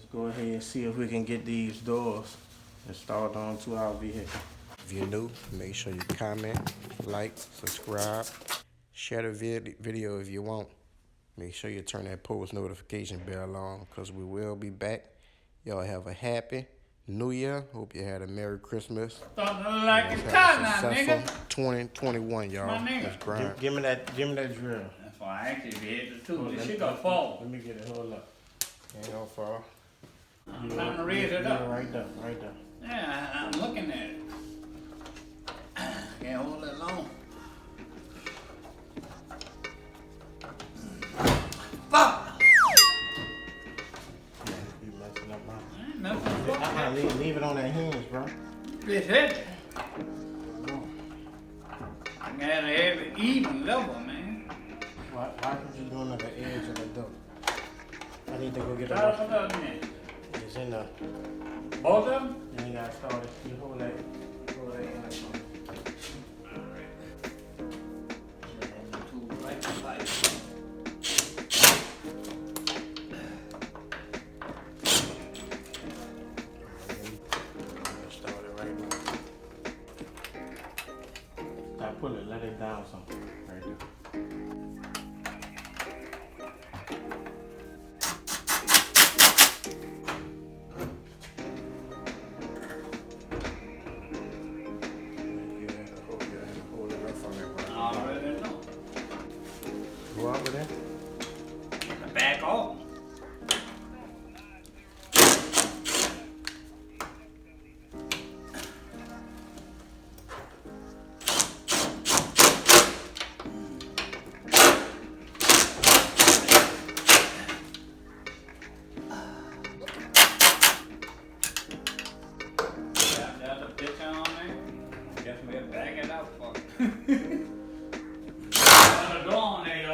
Let's go ahead and see if we can get these doors installed onto our vehicle. If you're new, make sure you comment, like, subscribe, share the video if you want. Make sure you turn that post notification bell on because we will be back. Y'all have a happy New Year. Hope you had a Merry Christmas. Something like a car now, nigga. 2021, y'all. Let's grind. Give me that drill. That's why I actually hit the two. This shit gonna fall. Let me get it. Hold up. Ain't gonna fall. I'm trying to raise it up. Right there. Yeah, I'm looking at it. Can't hold it long. Fuck! You messing up, bro. Ain't nothing. Leave it on that hinge, bro. It's heavy. I got a heavy even level, man. Why put you doing at the edge of the door? I need to go get Start it. it up, man. It's in there. Both of them? Then you gotta start it. You hold that in there. Pull it, let it down some. Right there. Hold it right from it. I already know. Go out with it. Back off.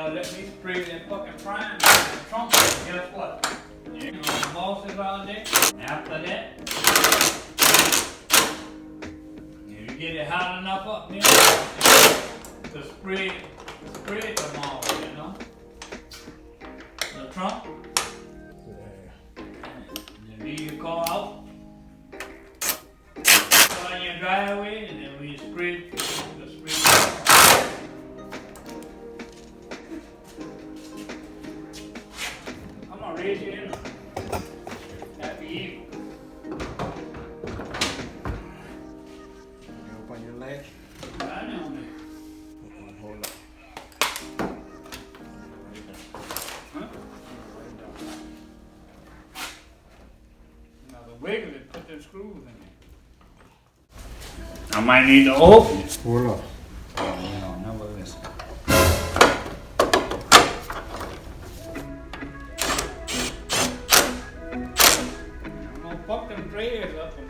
Let me spray that fucking prime trunk. Guess what? You know the bosses out there. After that, if you get it hot enough up there to spray them all, you know. The trunk. Yeah. And then leave your car out. Put on your driveway, and then we spray. Raise your hand. Happy Eve. You open your leg. I know, man. Hold up. Huh? Now the wiggle it, put them screws in there. I might need to open it. Hold up. You know, never listen. Fuck them trays up and